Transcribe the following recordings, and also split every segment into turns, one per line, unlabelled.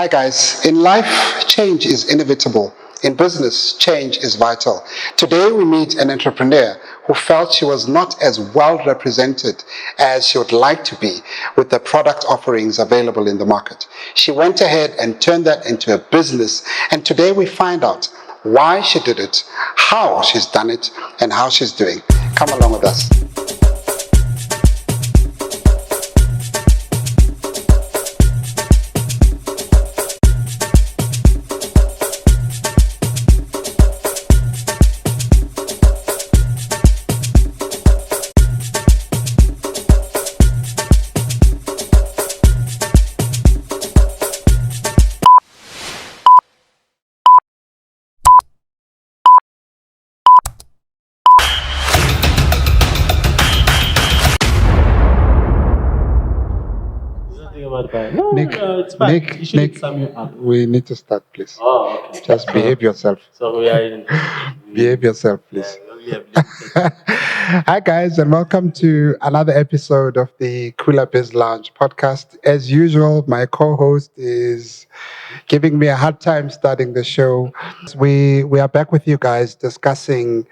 Hi guys, in life, change is inevitable. In business, change is vital. Today we meet an entrepreneur who felt she was not as well represented as she would like to be with the product offerings available in the market. She went ahead and turned that into a business, and today we find out why she did it, how she's done it, and how she's doing. Come along with us.
No, it's fine. You should sum you up.
We need to start, please.
Oh, okay.
Just behave yourself.
So we are in.
Behave yourself, please.
Yeah, we have limited.
Hi, guys, and welcome to another episode of the Cooler Biz Lounge podcast. As usual, my co-host is giving me a hard time starting the show. We are back with you guys discussing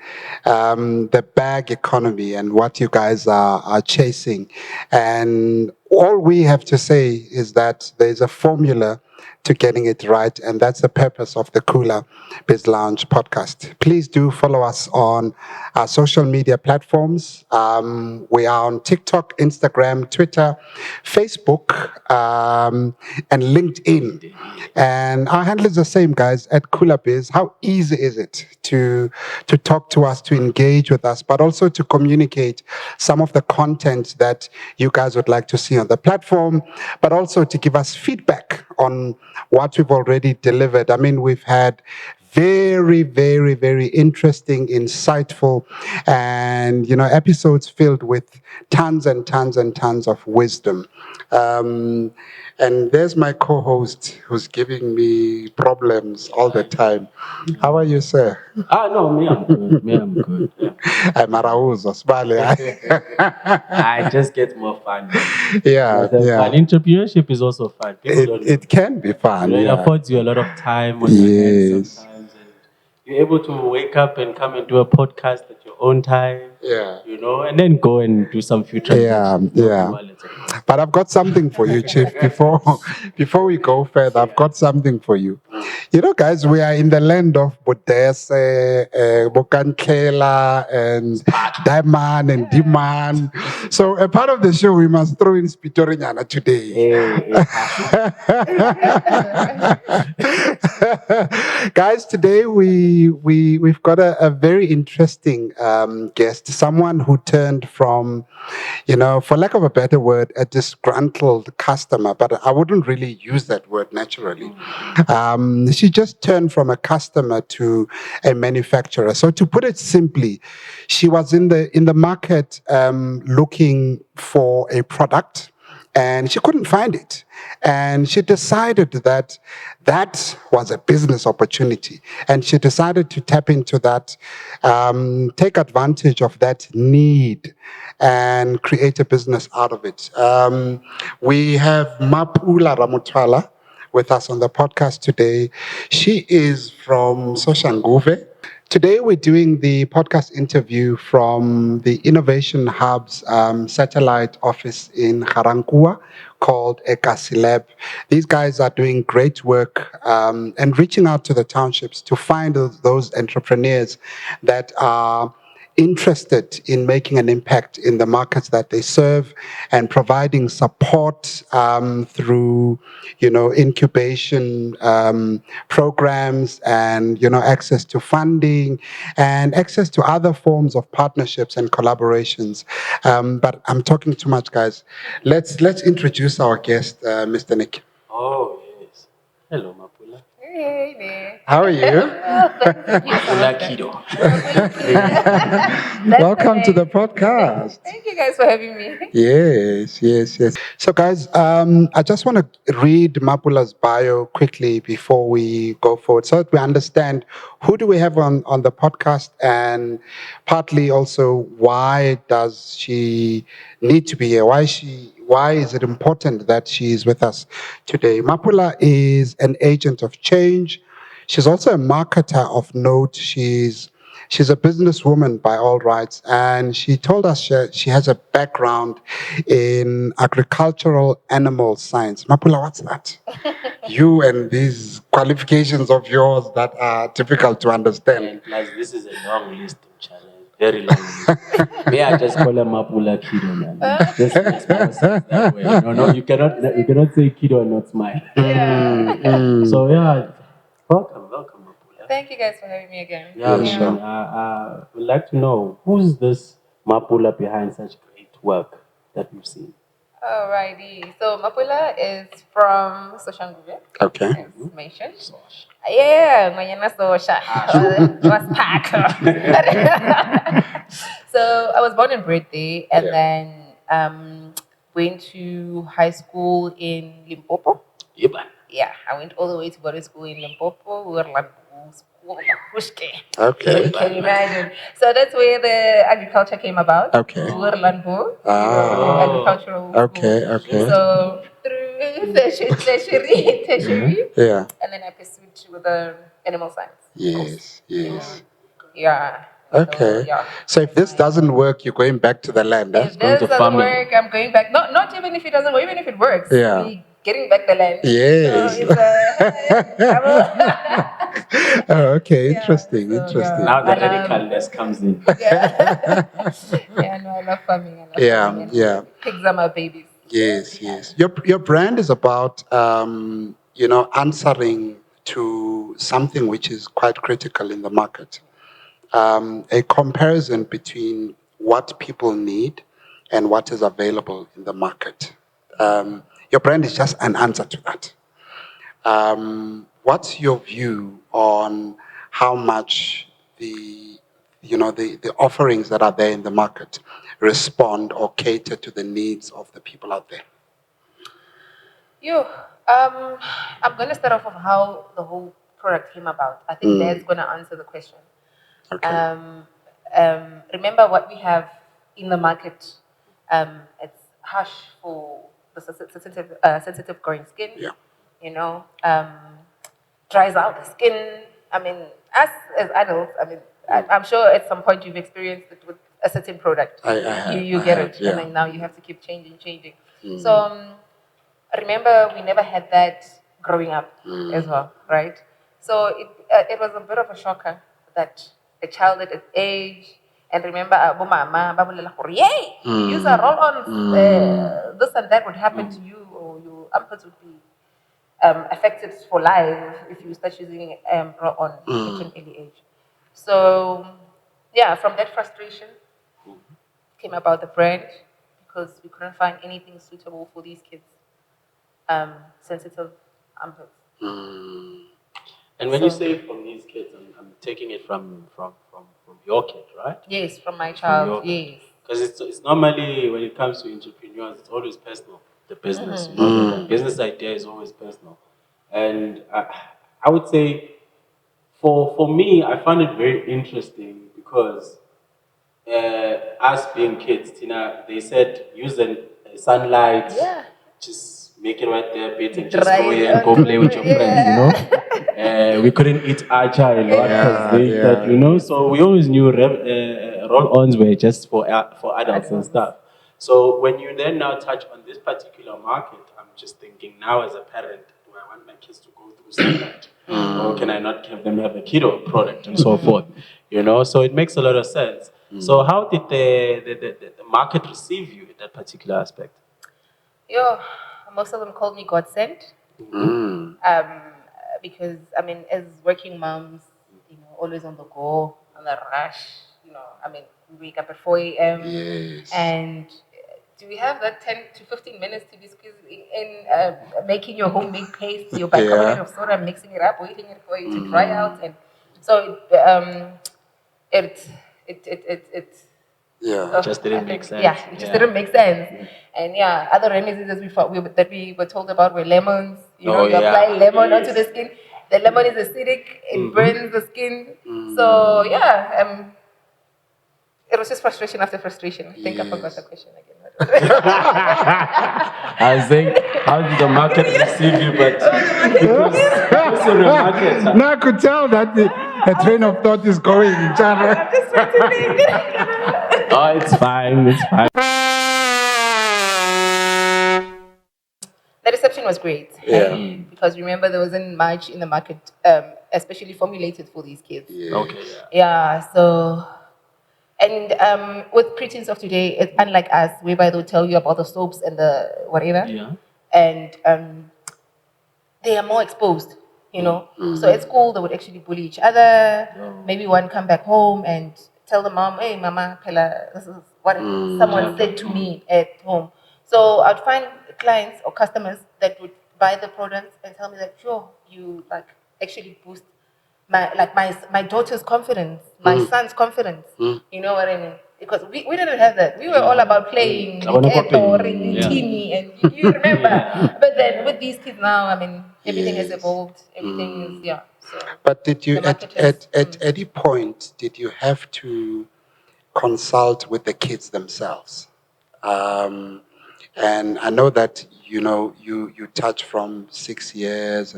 the bag economy and what you guys are chasing. And all we have to say is that there's a formula to getting it right, and that's the purpose of the Cooler Biz Lounge podcast. Please do follow us on our social media platforms. We are on TikTok, Instagram, Twitter, Facebook, and LinkedIn. And our handle is the same, guys, at Cooler Biz. How easy is it to talk to us, to engage with us, but also to communicate some of the content that you guys would like to see on the platform, but also to give us feedback on what we've already delivered. I mean, we've had very, very, very interesting, insightful, and episodes filled with tons and tons and tons of wisdom. And there's my co-host who's giving me problems all the time. How are you, sir?
No, me, I'm good.
I'm Arauzo, Spale.
I just get more fun.
Yeah.
Fun. Entrepreneurship is also fun.
It can be fun.
It affords you a lot of time on your hands sometimes. And you're able to wake up and come and do a podcast at your own time.
Yeah.
And then go and do some future.
Yeah. But I've got something for you, Chief. Before we go further, I've got something for you. Guys, we are in the land of Bodese, Bokankela, and Diamond and Diman. So a part of the show, we must throw in Spitoriana today. Guys, today we've got a very interesting guest, someone who turned from, for lack of a better word, a disgruntled customer, but I wouldn't really use that word naturally. She just turned from a customer to a manufacturer. So to put it simply, she was in the market looking for a product, and she couldn't find it. And she decided that was a business opportunity. And she decided to tap into that, take advantage of that need, and create a business out of it. We have Mapula Ramothwala with us on the podcast today. She is from Soshanguve. Today we're doing the podcast interview from the Innovation Hub's satellite office in Garankuwa called Ekasi Lab. These guys are doing great work and reaching out to the townships to find those entrepreneurs that are interested in making an impact in the markets that they serve and providing support through, incubation programs and, access to funding and access to other forms of partnerships and collaborations. But I'm talking too much, guys. Let's introduce our guest, Mr. Nick.
Oh, yes. Hello, Mapula.
Hey there.
How are you?
Mapula Kiddo.
Welcome to the podcast.
Thank you guys for having me.
Yes. So guys, I just want to read Mapula's bio quickly before we go forward so that we understand who do we have on the podcast, and partly also why does she need to be here? Why why is it important that she is with us today? Mapula is an agent of change. She's also a marketer of note. She's a businesswoman by all rights, and she told us she has a background in agricultural animal science. Mapula, what's that? You and these qualifications of yours that are difficult to understand.
And plus, this is a long list of challenges. Very long list. May I just call her Mapula Kiddo, man? Just makes more sense that way. No, you cannot say Kiddo and not smile. So yeah, welcome, Mapula.
Thank you guys for having me again.
Yeah, man. We'd like to know who's this Mapula behind such great work that we've seen.
Alrighty. So Mapula is from Soshanguve.
Okay.
As mentioned. Yeah, ngonyana Sosha. Was pack. So I was born and bred there, and then went to high school in Limpopo. Yeah, I went all the way to boarding school in Limpopo. We were like school.
Okay.
You can imagine. So that's where the agriculture came about.
Okay.
Agricultural
Okay,
school.
okay.
So through tertiary,
Yeah.
and then I pursued with the animal science.
Yes, yes.
Yeah.
Okay.
So, yeah.
So if this doesn't work, you're going back to the land.
If this doesn't work, I'm going back. Not even if it doesn't work, even if it works.
Yeah.
We're getting back the land.
Yes.
So it's
Oh, okay,
Yeah,
interesting,
so,
interesting.
Now the radicalness comes in.
yeah, no, I love farming. And
Yeah.
pigs are my babies.
Yes, yes. Your brand is about answering to something which is quite critical in the market. A comparison between what people need and what is available in the market. Your brand is just an answer to that. What's your view on how much the offerings that are there in the market respond or cater to the needs of the people out there?
I'm going to start off of how the whole product came about. I think that's going to answer the question.
Okay.
Remember what we have in the market. It's harsh for the sensitive growing skin.
Yeah.
You know, dries out the skin. I mean, us as adults, I'm sure at some point you've experienced it with a certain product.
I have.
You get it,
Yeah.
and then now you have to keep changing. So remember, we never had that growing up as well, right? So it was a bit of a shocker that a child at its age, and remember, mama, yay, you use a roll-on, this and that would happen to you, or your armpits would be affected for life if you start using roll-on at an early age. So, yeah, from that frustration came about the brand, because we couldn't find anything suitable for these kids. Sensitive armpits.
And when you say from these kids, I'm taking it from your kid, right?
Yes, from my child. Yes.
Because it's normally, when it comes to entrepreneurs, it's always personal. The business, the business idea is always personal. And I would say, for me, I find it very interesting because us being kids, Tina, they said use the sunlight, just make it right there, bit, and just go here and go play with your friends, we couldn't eat acha a lot because they eat that, so we always knew roll-ons were just for adults and stuff. So when you then now touch on this particular market, I'm just thinking now as a parent, do I want my kids to go through sunlight? Or can I not have them have a Kiddo product and so forth? So it makes a lot of sense. So how did the market receive you in that particular aspect?
Most of them called me God sent. Because as working moms, always on the go, on the rush, we wake up at 4 a.m.
Yes.
And do we have that 10 to 15 minutes to be squeezed in making your homemade paste, your bicarbonate of soda, mixing it up, waiting it for it to dry out, and so it
just didn't make sense.
Yeah, it just didn't make sense. And other remedies that we were told about were lemons. You apply lemon onto the skin. The lemon is acidic. It burns the skin. So it was just frustration after frustration. I think I forgot the question again.
I was saying, how did the market receive you? But because you're a marketer.
Now I could tell that a train of thought is going. Chara.
I'm just trying to think.
Oh, it's fine. It's fine.
The reception was great.
Yeah.
Because remember, there wasn't much in the market, especially formulated for these kids.
Yeah.
Okay.
Yeah, so, and with preteens of today, it's unlike us, whereby they'll tell you about the soaps and the whatever.
Yeah.
And they are more exposed, you know. So at school, they would actually bully each other. Maybe one come back home and tell the mom, hey, mama, Pella, this is what someone said to me at home. So I'd find clients or customers that would buy the products and tell me that, sure, you like actually boost my daughter's confidence, my son's confidence. You know what I mean? Because we didn't have that. We were all about playing, teeny, and you remember. But then with these kids now, I mean, everything has evolved. Everything is So
But did you
the market
at any point did you have to consult with the kids themselves? And I know that you touch from 6 years,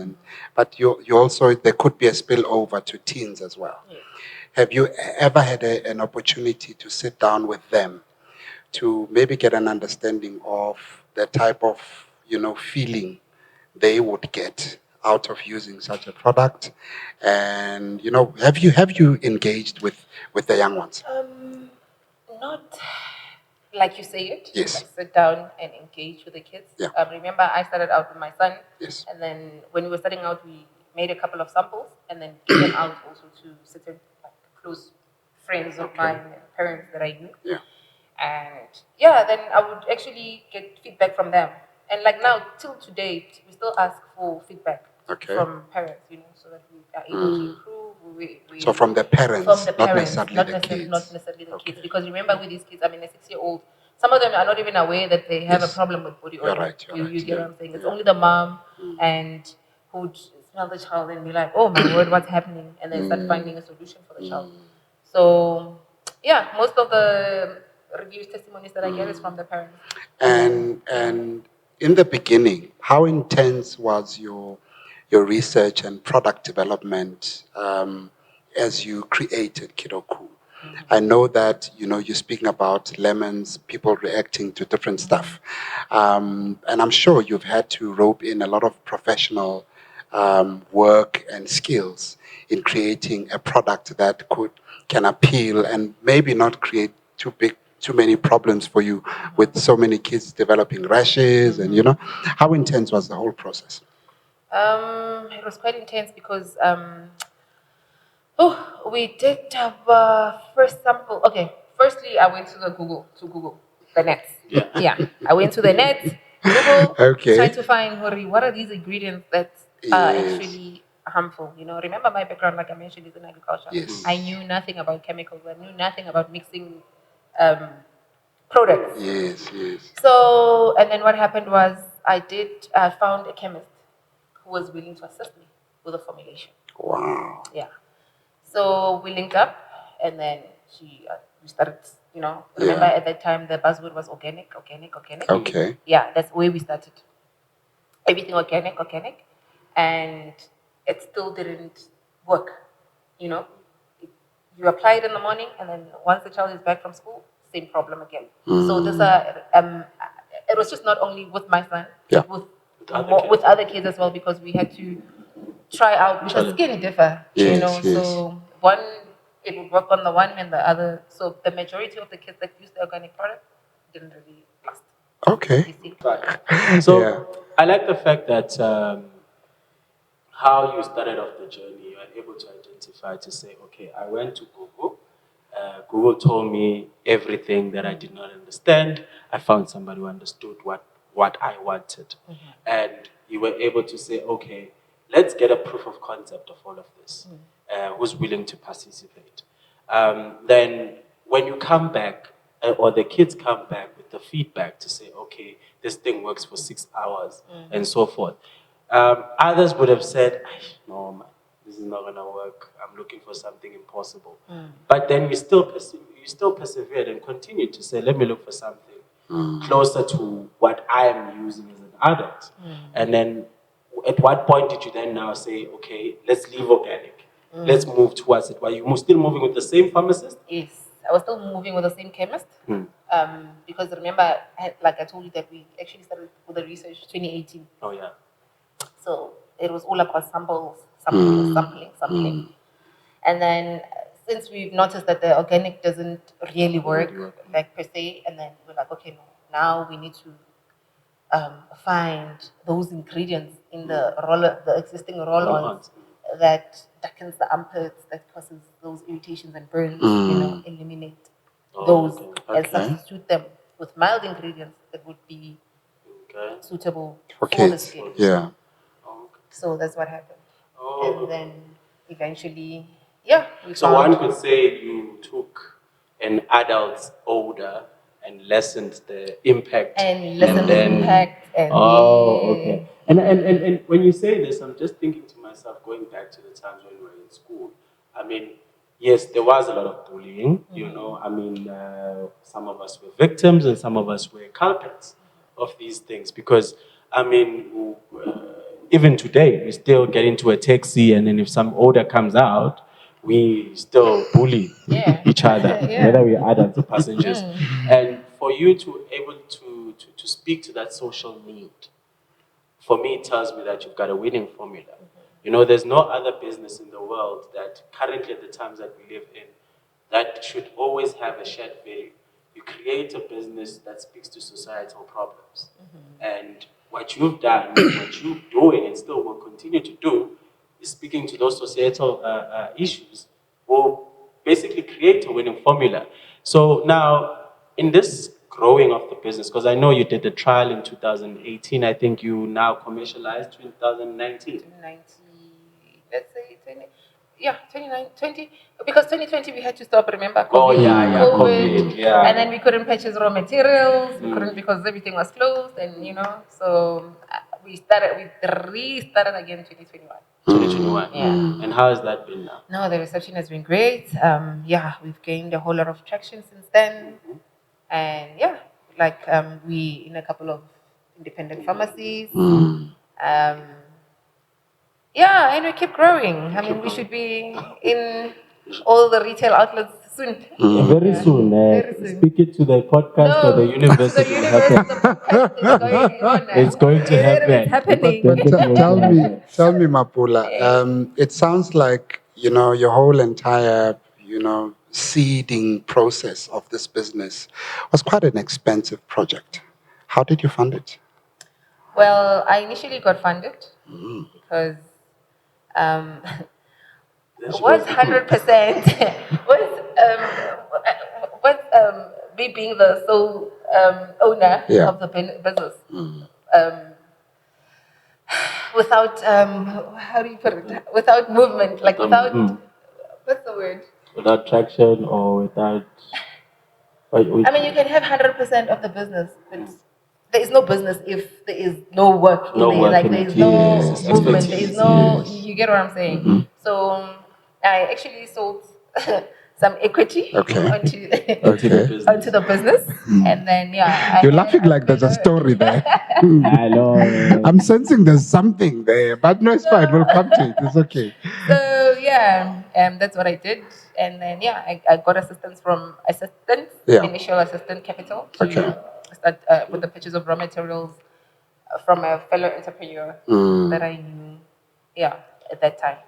but you also there could be a spillover to teens as well.
Yeah.
Have you ever had an opportunity to sit down with them to maybe get an understanding of the type of feeling they would get out of using such a product? And have you engaged with the young ones?
Not like you say it.
Yes.
Like sit down and engage with the kids.
Yeah.
Remember, I started out with my son.
Yes.
And then when we were starting out, we made a couple of samples and then gave them out also to certain close friends of mine and parents that I knew.
Yeah.
And yeah, then I would actually get feedback from them. And like now, till to date, we still ask for feedback from parents, so that we are able to improve.
So from the parents,
not necessarily the kids. Because remember, with these kids, I mean, a 6-year-old, some of them are not even aware that they have a problem with body odor.
You're right.
You get what I'm saying? It's only the mom and who would smell the child and be like, oh my word, what's happening? And then start finding a solution for the child. So yeah, most of the reviews, testimonies that I get is from the parents.
And in the beginning, how intense was your research and product development as you created Kiddo Cool? I know that you're speaking about lemons, people reacting to different stuff, and I'm sure you've had to rope in a lot of professional work and skills in creating a product that can appeal and maybe not create too many problems for you with so many kids developing rashes and how intense was the whole process?
It was quite intense because we did our first sample. Okay, firstly I went to Google the net. Yeah, I went to the net, Google, trying to find what are these ingredients that are actually harmful. Remember my background, like I mentioned, is in agriculture.
Yes.
I knew nothing about chemicals. I knew nothing about mixing products.
Yes.
So, and then what happened was I found a chemist who was willing to assist me with the formulation.
Wow.
Yeah. So we linked up, and then we started. Remember at that time the buzzword was organic.
Okay.
Yeah, that's where we started. Everything organic, and it still didn't work. You apply it in the morning, and then once the child is back from school, same problem again. So this it was just not only with my son, with other kids as well, because we had to try out because skin differ. So one it would work on the one and the other. So the majority of the kids that used the organic product didn't really last.
Okay.
So I like the fact that how you started off the journey, you are able to identify to say, okay, I went to Google. Google told me everything that I did not understand. I found somebody who understood what I wanted. And you were able to say, okay, let's get a proof of concept of all of this. Who's willing to participate? Then when you come back, or the kids come back with the feedback to say, okay, this thing works for 6 hours and so forth. Others would have said, no, man, this is not going to work. I'm looking for something impossible. But then you still persevered and continued to say, let me look for something closer to what I am using as an adult. And then at what point did you then now say, okay, let's leave organic. Let's move towards it. Were you still moving with the same pharmacist?
Yes, I was still moving with the same chemist. Because remember, like I told you that we actually started with the research 2018.
Oh, yeah.
So it was all about sampling. And then since we've noticed that the organic doesn't really work, like per se, and then we're like, okay, no, now we need to find those ingredients in the existing roll-ons that darkens the armpits, that causes those irritations and burns, eliminate those and substitute them with mild ingredients that would be suitable for the skin.
Yeah.
So that's what happened. And then eventually, we
So
found.
one could say you took an adult's odor and lessened the impact.
And lessened the impact. And
okay. And when you say this, I'm just thinking to myself, going back to the times when we were in school. I mean, yes, there was a lot of bullying, I mean, some of us were victims and some of us were culprits of these things because, I mean, even today, we still get into a taxi and then if some odor comes out, we still bully each other, whether we are adults or passengers. And for you to able to speak to that social need, for me, it tells me that you've got a winning formula. There's no other business in the world that currently at the times that we live in that should always have a shared value. You create a business that speaks to societal problems. And what you've done, what you're doing and still will continue to do is speaking to those societal issues will basically create a winning formula. So now, in this growing of the business, because I know you did the trial in 2018, I think you now commercialized 2019.
2019, let's say 2020, because 2020 we had to stop, remember? COVID. And then we couldn't purchase raw materials, we couldn't because everything was closed, and so we restarted again 2021.
2021. And how has that been now?
No, the reception has been great. We've gained a whole lot of traction since then. And we in a couple of independent pharmacies. And we keep growing. I mean, we should be in all the retail outlets soon.
Very soon. Speak it to the podcast or the university. It's going to happen.
It's happening.
Tell me, Mapula. It sounds like your whole entire seeding process of this business was quite an expensive project. How did you fund it?
Well, I initially got funded because was 100% me being the sole owner of the business. Without how do you put it? Without movement, like without what's the word?
Without traction or without.
I mean, you can have 100% of the business, but there is no business if there is no work in there. Like there is no movement. There is no. You get what I'm saying? So I actually sold some equity onto the business, and then
you're laughing like there's a story there.
I know.
I'm sensing there's something there, but no, it's fine. We'll come to it. It's okay.
So that's what I did, and then I got assistance from initial assistant capital to start with the purchase of raw materials from a fellow entrepreneur that I knew. At that time.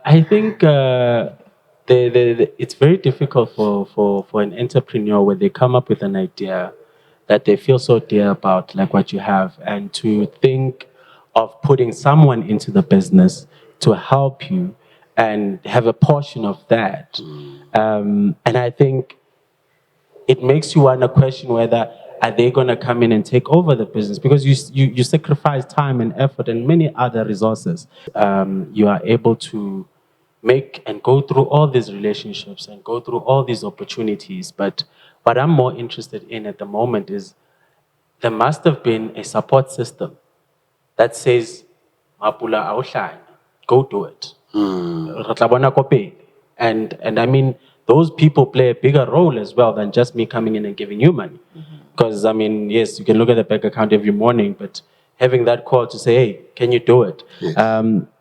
I think. It's very difficult for an entrepreneur when they come up with an idea that they feel so dear about, like what you have, and to think of putting someone into the business to help you and have a portion of that. And I think it makes you want to question whether are they going to come in and take over the business, because you sacrifice time and effort and many other resources. You are able to make and go through all these relationships and go through all these opportunities. But what I'm more interested in at the moment is there must have been a support system that says, Mapula Awuhlanye, go do it. And I mean, those people play a bigger role as well than just me coming in and giving you money. Because, I mean, yes, you can look at the bank account every morning, but having that call to say, hey, can you do it?
Yes.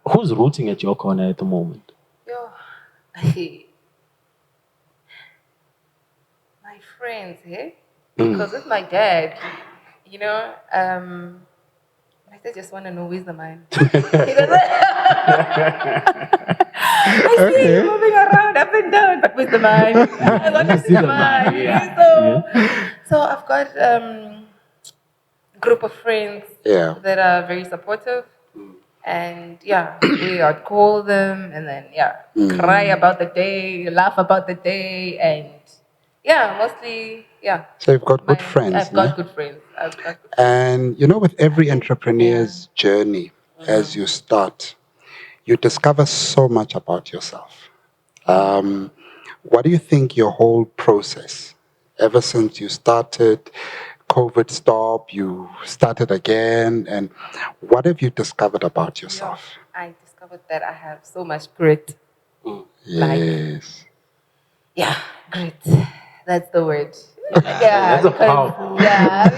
Who's rooting at your corner at the moment?
Yo, my friends, eh? Because with my dad, you know, I just want to know where's the man. I see him moving around up and down, but with the man. I want to see the man. So I've got group of friends that are very supportive. And yeah, I'd call them and then cry about the day, laugh about the day, and mostly
So you've got good friends.
I've got good friends.
And you know, with every entrepreneur's journey, as you start, you discover so much about yourself. What do you think your whole process, ever since you started, COVID stopped, you started again, and what have you discovered about yourself?
I discovered that I have so much grit.
Yes.
Grit. That's the word.
That's a powerful word.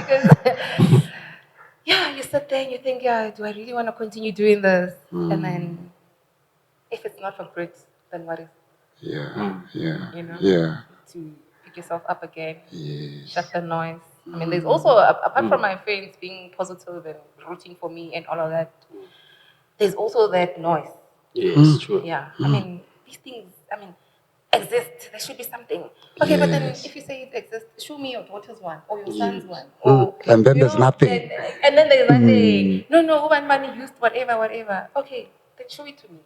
Because you sit there and you think, do I really want to continue doing this? And then if it's not for grit, then what is? To pick yourself up again, shut the noise. I mean, there's also, apart from my friends being positive and rooting for me and all of that, there's also that noise.
Yes, true.
I mean, these things, exist. There should be something. Okay, but then if you say it exists, show me your daughter's one or your son's one.
And then there's nothing.
And then there's nothing. No, one money used whatever. Okay, then show it to me.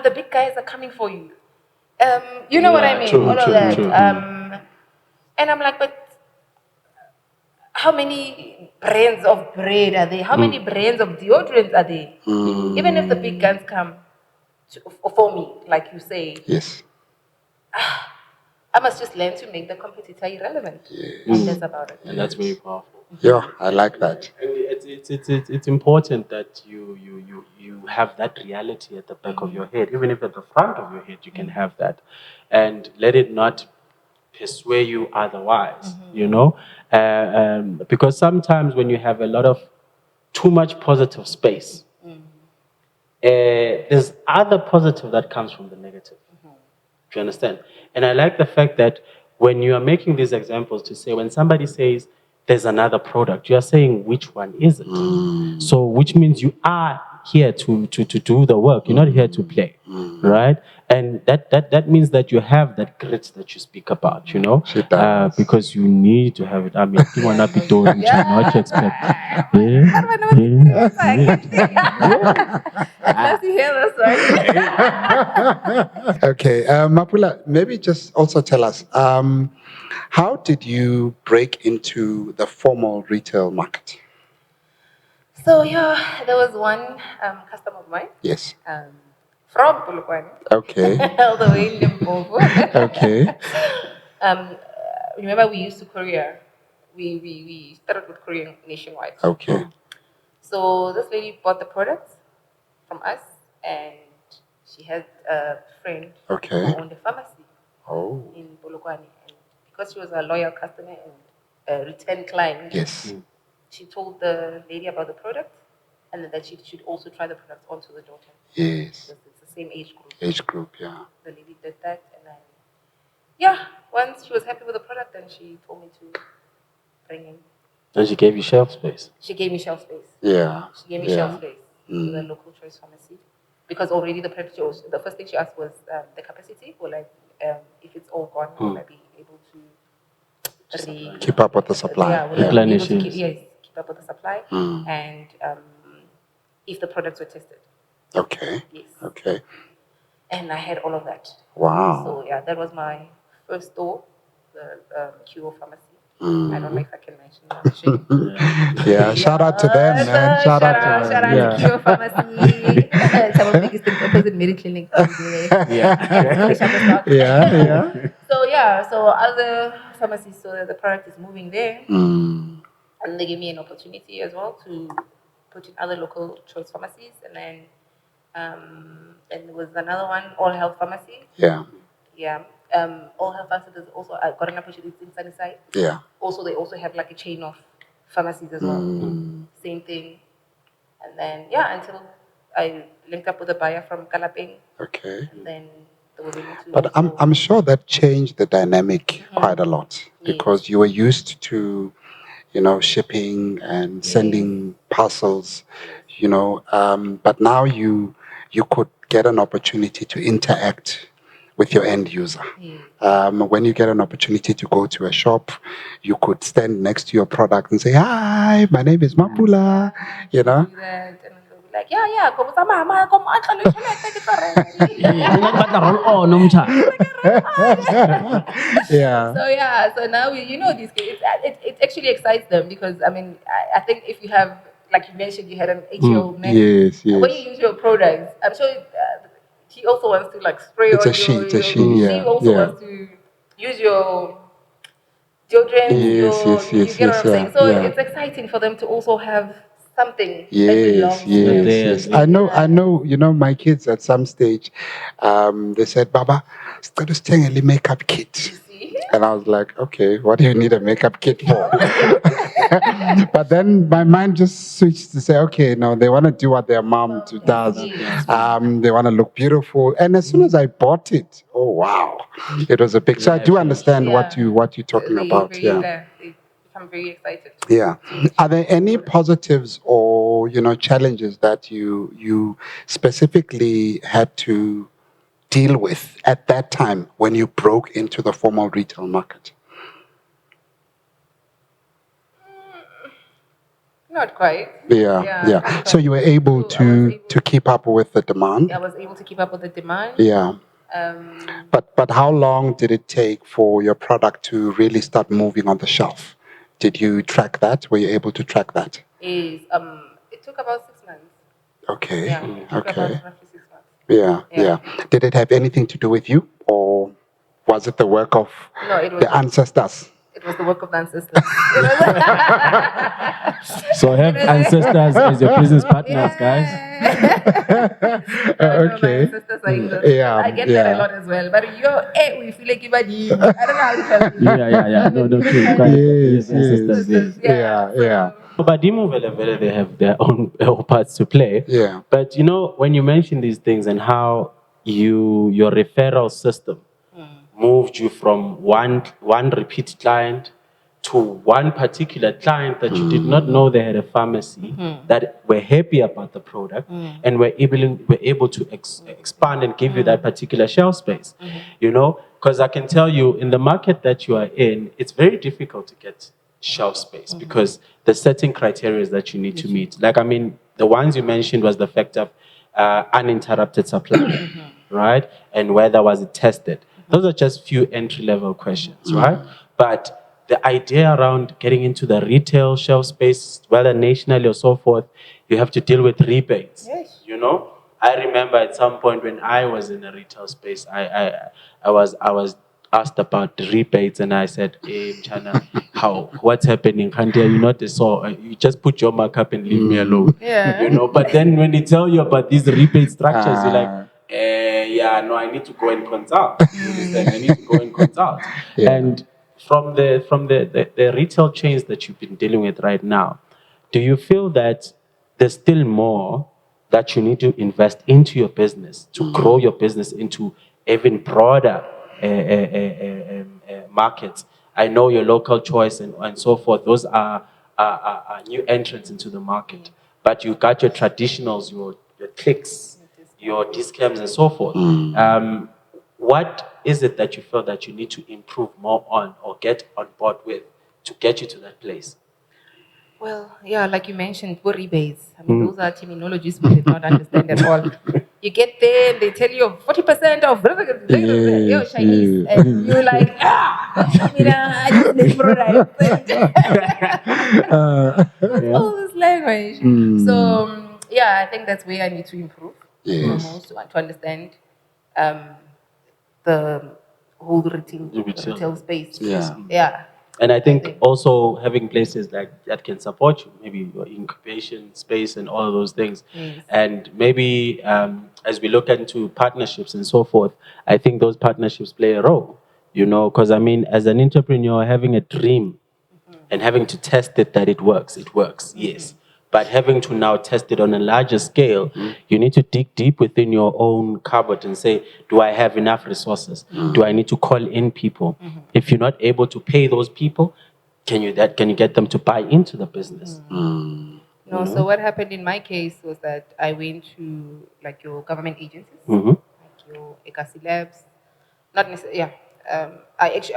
The big guys are coming for you. You know what I mean? All of that. And I'm like, but how many brands of bread are there? How many brands of deodorants are there? Even if the big guns come for me, like you say, I must just learn to make the competitor irrelevant. And that's about it.
And that's very powerful.
Yeah, I like that.
And it's important that you have that reality at the back of your head, even if at the front of your head you can have that, and let it not persuade you otherwise. Because sometimes when you have a lot of too much positive space, there's other positive that comes from the negative. Do you understand? And I like the fact that when you are making these examples to say, when somebody says there's another product, you are saying which one is it? So which means you are here to do the work. You're not here to play, right? And that means that you have that grit that you speak about, because you need to have it. I mean, you want to be doing what you expect.
Okay, Mapula, maybe just also tell us, how did you break into the formal retail market?
So there was one customer of mine.
Yes.
From Polokwane.
Okay.
All the way in Limpopo.
Okay.
Remember, we used to courier. We started with couriering nationwide.
Okay.
So this lady bought the products from us, and she had a friend who owned a pharmacy in Polokwane. And because she was a loyal customer and a return client, she told the lady about the product, and that she should also try the product onto the daughter.
Yes.
Because it's the same age group.
Age group, yeah.
The lady did that, and then once she was happy with the product, then she told me to bring in.
And she gave you shelf space.
She gave me shelf space.
Yeah.
She gave me shelf space to the local choice pharmacy, because already the first thing she asked was the capacity, or like if it's all gone, will I be able to
keep up with the supply?
Replenish.
Keep up with the supply, and if the products were tested.
Okay.
Yes.
Okay.
And I had all of that.
Wow.
So that was my first store, the QO pharmacy. I don't know if I can mention that.
Shout out to them, man. Shout out to
QO pharmacy. Some of biggest opposite Mary Clinic. So other pharmacies saw that the product is moving there, and they gave me an opportunity as well to put in other local choice pharmacies, and then And there was another one, All Health Pharmacy.
Yeah.
Yeah. All Health Pharmacy is also got an opportunity in Sunnyside.
Yeah.
Also, they also have like a chain of pharmacies as well. Same thing. And then, yeah, until I linked up with a buyer from Kalapeng.
Okay.
And then they were willing to.
But
also,
I'm sure that changed the dynamic quite a lot because
Yes.
you were used to, shipping and sending parcels, but now you could get an opportunity to interact with your end user.
Yes.
When you get an opportunity to go to a shop, you could stand next to your product and say, "Hi, my name is Mapula,"
Do that, and they'll be like, yeah, come on, mama, come on,
Yeah.
So now these kids, it actually excites them because I think if you have, like you mentioned, you had an 8-year-old man.
Yes,
When
yes.
you use your products, I'm sure he also wants to like spray
It's
on
a she, it's a she,
She
yeah,
also
yeah.
wants to use your deodorant. You get what I'm saying? So
yeah.
it's exciting for them to also have something that
Yes,
belongs to them.
yes. I know, my kids at some stage, they said, "Baba, start singing a makeup kit."
See?
And I was like, "Okay, what do you need a makeup kit for?" But then my mind just switched to say, "Okay, no, they want to do what their mom does. They want to look beautiful." And as soon as I bought it, oh wow, it was a big. So I do understand what you're talking about. Yeah.
I'm very excited.
Yeah. Are there any positives or challenges that you specifically had to deal with at that time when you broke into the formal retail market?
Not quite.
Yeah. So you were able to keep up with the demand?
I was able to keep up with the demand.
Yeah. But how long did it take for your product to really start moving on the shelf? Did you track that? Were you able to track that?
It took about 6 months.
Okay.
Yeah. It took about roughly 6 months.
Yeah. Did it have anything to do with you, or was it the work of the ancestors?
It was the work of the ancestors.
So have ancestors as your business partners, guys.
Okay.
My ancestors are in I get that a lot as well. But we feel like I don't know how to tell you.
Yeah. No, true.
Yes.
Ancestors,
Yeah.
But Dimo Vele, they have their own parts to play.
Yeah.
But when you mention these things and how your referral system moved you from one repeat client to one particular client that you did not know they had a pharmacy that were happy about the product and were able to expand and give you that particular shelf space. Because I can tell you in the market that you are in, it's very difficult to get shelf space because the certain criteria that you need to meet. Like, the ones you mentioned was the fact of uninterrupted supply, right? And whether was it tested. Those are just few entry-level questions, right? But the idea around getting into the retail shelf space, whether nationally or so forth, you have to deal with rebates.
Yes.
I remember at some point when I was in a retail space, I was asked about the rebates, and I said, "Hey, Mchana, what's happening? Can't you not so you just put your markup and leave me alone."
Yeah.
But then when they tell you about these rebate structures, you're like, no, I need to go and consult. You understand? I need to go and consult. And from the retail chains that you've been dealing with right now, do you feel that there's still more that you need to invest into your business to grow your business into even broader markets? I know your local choice and so forth, those are new entrants into the market. But you got your traditionals, your clicks, your discounts and so forth. What is it that you feel that you need to improve more on or get on board with to get you to that place?
Well, yeah, like you mentioned, rebates. Those are terminologies we did not understand at all. You get there, they tell you 40% off. You're Chinese, and you're like, I just need products. All this language. So, I think that's where I need to improve most to understand the whole retail space.
Yeah.
Yeah.
And I think also having places like that can support you, maybe your incubation space and all of those things.
Yes.
And maybe as we look into partnerships and so forth, I think those partnerships play a role, because I mean, as an entrepreneur, having a dream and having to test it that it works, yes. But having to now test it on a larger scale, you need to dig deep within your own cupboard and say, do I have enough resources? Do I need to call in people? If you're not able to pay those people, can you get them to buy into the business?
No, so what happened in my case was that I went to like your government agencies,
Mm-hmm.
like your ECASI labs, not necessarily, yeah. I actually,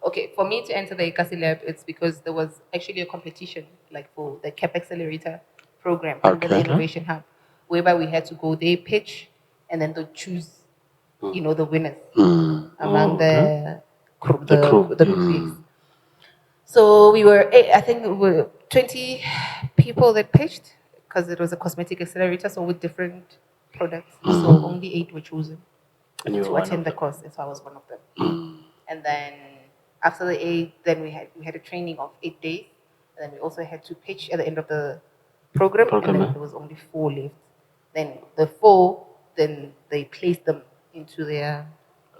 okay, for me to enter the ECASI lab, it's because there was actually a competition, like for the CAP Accelerator program under the
Okay.
Innovation Hub, whereby we had to go there, pitch, and then to choose, the winners among the group, the group. So we were, I think we were 20 people that pitched because it was a cosmetic accelerator, so with different products. So only 8 were chosen
And you
to
were one
attend
of
the
them.
course, and so I was one of them. And then after the 8, then we had a training of 8 days, and then we also had to pitch at the end of the program, and then there was only 4 left. Then the 4, then they placed them into their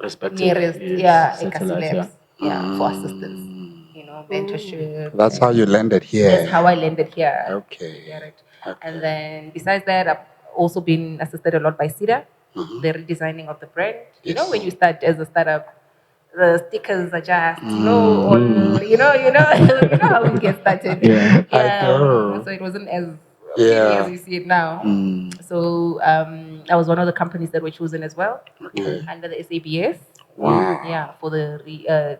Respective
nearest,
yes,
ECASI
satellites,
labs, for assistance, mentorship.
That's how you landed here.
That's how I landed here.
Okay.
Yeah, right.
Okay.
And then besides that, I've also been assisted a lot by SIDA, the redesigning of the brand. You know, when you start as a startup, the stickers are just, all, you know how we get started.
Yeah.
So it wasn't as appealing as you see it now. So I was one of the companies that were chosen as well under the SABS.
Wow.
Yeah, for the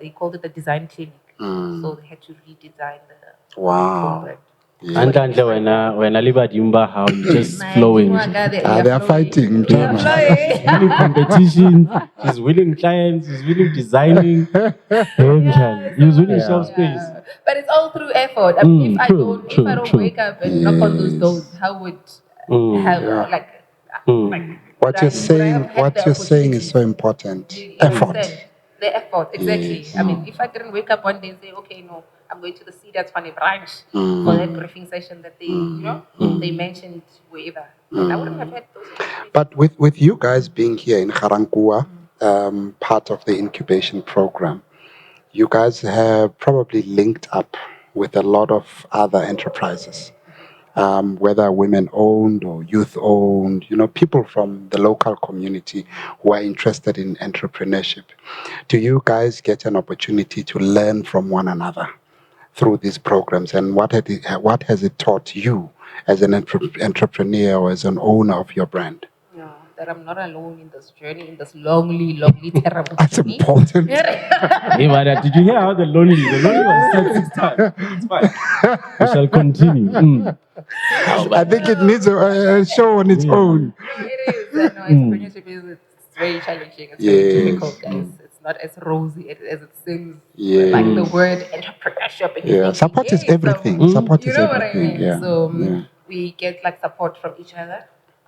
they called it the design clinic. So they had to redesign the
Wow.
brand.
Andandle when I live at Yumba, how you just flowing.
They're fighting.
They are flowing.
Winning competitions, she's winning clients, she's winning designing. He's winning shelf space.
But it's all through effort. I mean, if I don't
true.
wake up and knock on those doors, how would like
What
would
you're
I
saying,
have had
what
the
you're saying is
opportunity?
so important.
You
Effort.
understand? The effort, exactly.
Yes.
I mean, if I didn't wake up one day and say, okay, no, I'm going to the that's funny branch for that briefing session that they, they mentioned wherever, then I wouldn't have had those opportunities.
But with you guys being here in Garankua, part of the incubation program, you guys have probably linked up with a lot of other enterprises, whether women-owned or youth-owned, people from the local community who are interested in entrepreneurship. Do you guys get an opportunity to learn from one another through these programs? And what has it taught you as an entrepreneur or as an owner of your brand?
No, that I'm not alone in this journey, in this lonely, terrible
That's
journey.
important.
Hey, man, did you hear how the lonely was said 6 times? It's fine. We shall continue.
I think it needs a show on its own.
No, it is. No, entrepreneurship it's very challenging. It's very difficult, guys. It's not as rosy as it seems.
Yes.
Like the word entrepreneurship. And you think,
Support is everything. Support is everything.
What I mean? So we get like support from each other.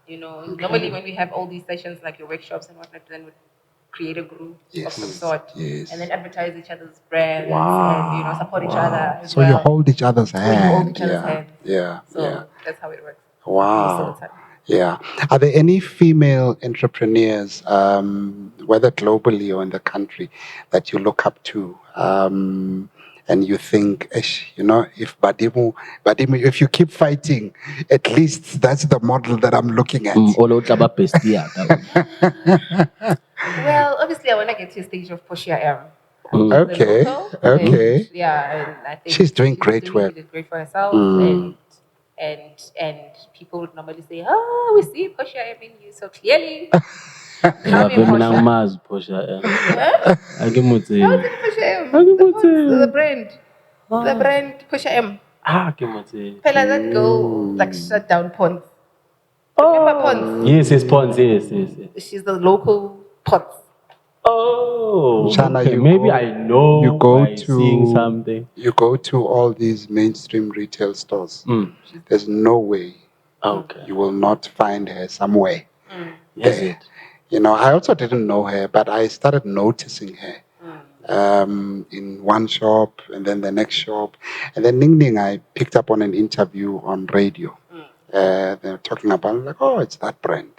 Normally when we have all these sessions, like your workshops and whatnot, then we create a group of some sort, and then advertise each other's brands and support each other. As
So you hold each other's hand.
You hold each other's hands.
Yeah.
So that's how it works.
Wow.
Most of the time.
Yeah. Are there any female entrepreneurs, whether globally or in the country, that you look up to? And you think, if if you keep fighting, at least that's the model that I'm looking at.
Well, obviously, I want to get to a stage of Portia M.
Okay. Okay.
And I think
She's doing great work.
She did great for herself, and people would normally say, "Oh, we see Portia M in you so clearly." Come in, Portia. How is it Portia M? The brand. The brand Portia M. Pella, that girl like shut down Ponds. Remember Ponds?
Yes, Ponds, yes.
She's the local Ponds.
Oh,
Shana,
okay. Maybe I know you go by seeing something.
You go to all these mainstream retail stores. There's no way you will not find her somewhere.
Yes, it.
I also didn't know her, but I started noticing her in one shop and then the next shop. And then Ning Ning, I picked up on an interview on radio. They were talking about, like, oh, it's that brand.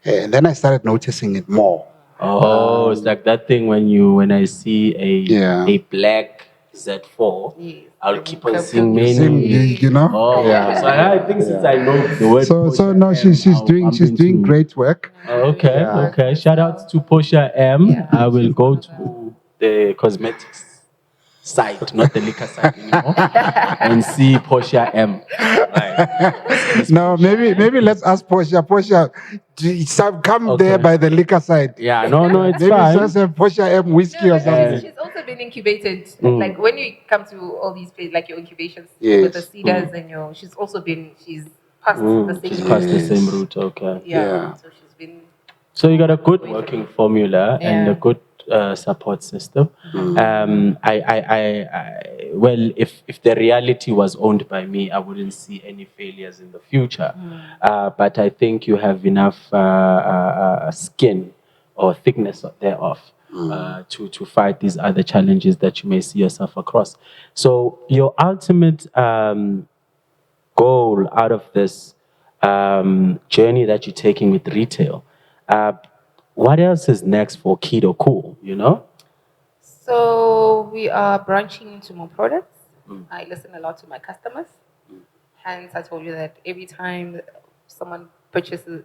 And then I started noticing it more.
Oh, it's like that thing when I see a black Z4,
Yes.
I'll keep on seeing
You
many.
see, you know?
Oh, so I think since I know the word
So
Portia
no,
M,
she's
I'll bump
doing
into-
great work.
Okay,
Yeah.
okay. Shout out to Portia M.
Yeah,
I will
she's
go
one of
to the cosmetics side, not the liquor side anymore, and see Portia M. Right.
No, maybe let's ask Portia. Portia, come there
Okay.
by the liquor side.
Yeah, no, it's
Maybe
fine.
just a Portia M whiskey
No,
or
but
something.
she's also been incubated.
Mm.
Like when you come to all these places, like your incubations
Yes.
with the cedars and she's also been, she's passed the same
She's
route.
passed the
Yes.
same route, okay.
Yeah. So she's been.
So you got a good working formula and a
Yeah.
good support system. Well, if the reality was owned by me, I wouldn't see any failures in the future. But I think you have enough skin or thickness thereof to fight these other challenges that you may see yourself across. So your ultimate goal out of this journey that you're taking with retail, what else is next for Kiddo Cool, you know?
So we are branching into more products. I listen a lot to my customers. Hence, I told you that every time someone purchases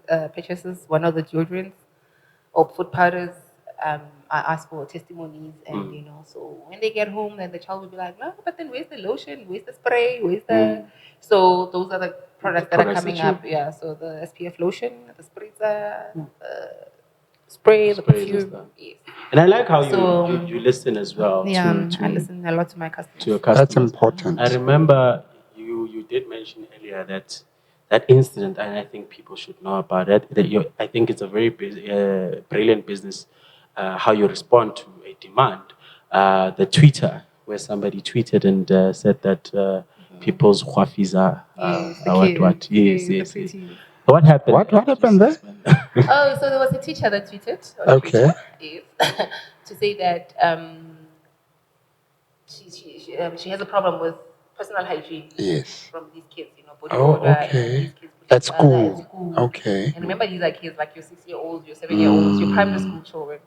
one of the deodorants or foot powders, I ask for testimonies, and so when they get home, then the child will be like, "No, but then where's the lotion? Where's the spray? Where's the?" So those are the products that are coming up. Yeah. So the SPF lotion, the spritzer, the spray, the
Sprays and
perfume.
stuff.
Yes.
And I like how
So,
you listen as well
Yeah,
to
I listen a lot to my customers.
to your customers.
That's important.
I remember you did mention earlier that incident, and I think people should know about it. I think it's a very brilliant business how you respond to a demand. The Twitter, where somebody tweeted and said that people's huafis are what? Yes. What happened?
What happened there?
Oh, so there was a teacher that tweeted on
Okay.
Twitter, yes, to say that she has a problem with personal hygiene
Yes.
from these kids, body
Oh,
odor, and
okay.
these kids putting
At
powder
school.
at school.
Okay.
And remember, these are kids like your 6-year-olds, your 7-year-olds, your primary school children.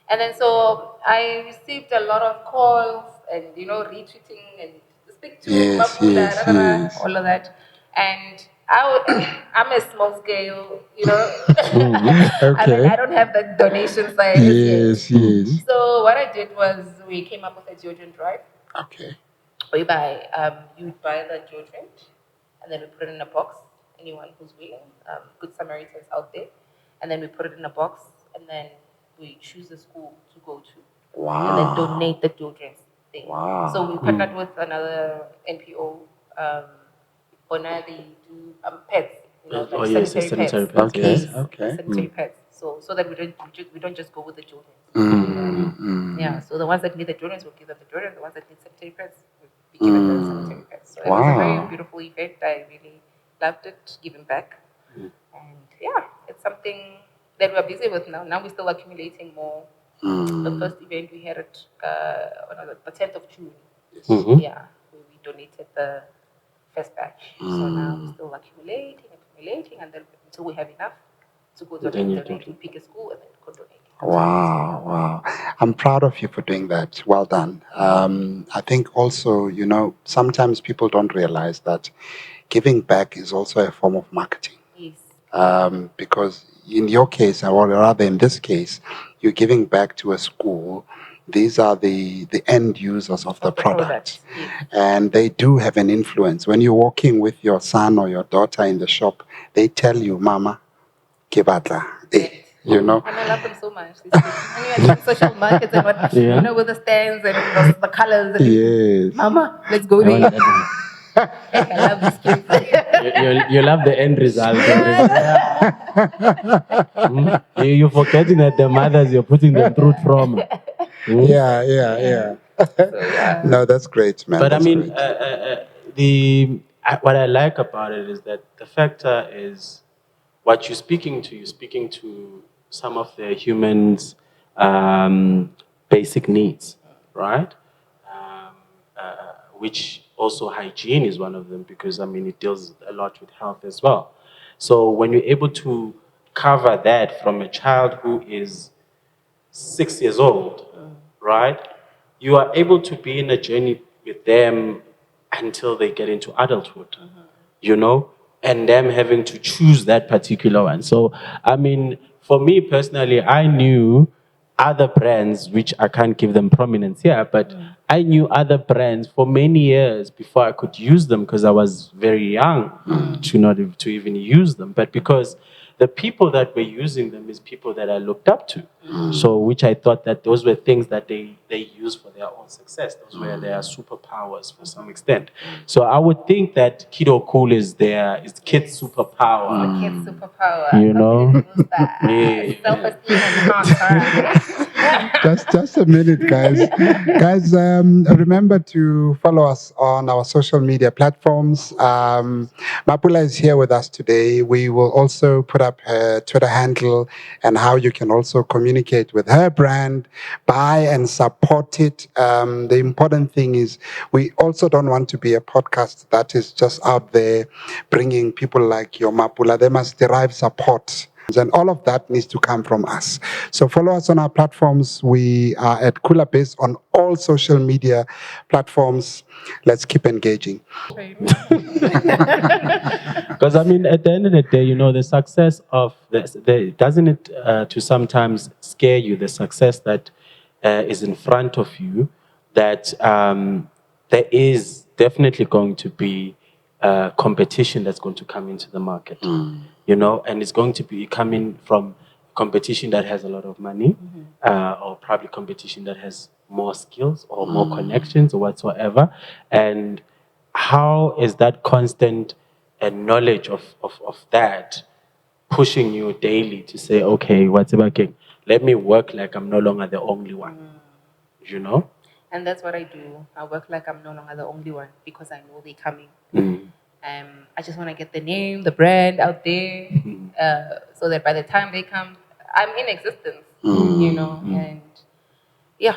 And then so I received a lot of calls and retweeting and speak to
Yes,
Mapula,
yes, yes.
all of that. And I'm a small scale,
Okay.
I don't have the donation side
Yes,
yet.
yes.
So what I did was we came up with a deodorant drive,
Okay.
whereby you buy the deodorant and then we put it in a box. Anyone who's willing, good Samaritans out there, and then we put it in a box and then we choose the school to go to, and then donate the deodorants thing.
Wow.
So we partnered with another NPO. Ona they do pets,
Oh, yes, the sanitary
pets.
pads.
Okay,
Yes.
okay.
Sanitary pets. So that we don't just go with the deodorants. Yeah. So the ones that need the deodorants, we'll give them the deodorant. The ones that need sanitary pads, we'll be given the sanitary pads. So it was a very beautiful event. I really loved it, giving back. And yeah, it's something that we're busy with now. Now we're still accumulating more. The first event we had it on the 10th of June. Yeah, we donated the first batch. So now we're still accumulating, and then until we have enough to go donate, we pick a school and then go donate.
Wow. I'm proud of you for doing that. Well done. I think also, sometimes people don't realize that giving back is also a form of marketing.
Yes.
Because in your case, or rather in this case, you're giving back to a school. These are the end users of the product.
Yes.
And they do have an influence. When you're walking with your son or your daughter in the shop, they tell you, Mama, kebata.
And I love them so much. These kids. And you're at social markets and what, with the stands and the colors. And
Yes.
Mama, let's go there. I love these kids.
You love the end result. You're forgetting that the mothers, you're putting them through trauma.
Yeah. No, that's great, man.
But
that's
I mean,
great.
what I like about it is that the factor is what you're speaking to some of the humans' basic needs. right? Which also hygiene is one of them, because I mean it deals a lot with health as well. So when you're able to cover that from a child who is 6 years old, right? You are able to be in a journey with them until they get into adulthood, you know, and them having to choose that particular one. So, I mean, for me personally, I knew other brands, which I can't give them prominence here, but I knew other brands for many years before I could use them, because I was very young to not to even use them. But because the people that were using them is people that I looked up to. So, which I thought that those were things that they use for their own success. Those were their superpowers for some extent. So I would think that Kiddo Cool is the kid's superpower.
The kid's superpower.
You know?
Yeah. Self-esteem enhancer.
Just a minute, guys. Guys, remember to follow us on our social media platforms. Mapula is here with us today. We will also put up her Twitter handle and how you can also communicate with her brand, buy and support it. The important thing is we also don't want to be a podcast that is just out there bringing people like your Mapula. They must derive support. And all of that needs to come from us. So follow us on our platforms. We are at Cooler Base on all social media platforms. Let's keep engaging.
Because I mean, at the end of the day, you know, the success of doesn't it to sometimes scare you, the success that is in front of you, that there is definitely going to be competition that's going to come into the market, you know, and it's going to be coming from competition that has a lot of money, or probably competition that has more skills or more connections or whatsoever. And how is that constant knowledge of that pushing you daily to say, okay, whatever, okay, let me work like I'm no longer the only one, you know?
And that's what I do. I work like I'm no longer the only one because I know they're coming. I just want to get the name, the brand out there, so that by the time they come, I'm in existence, you know, and yeah.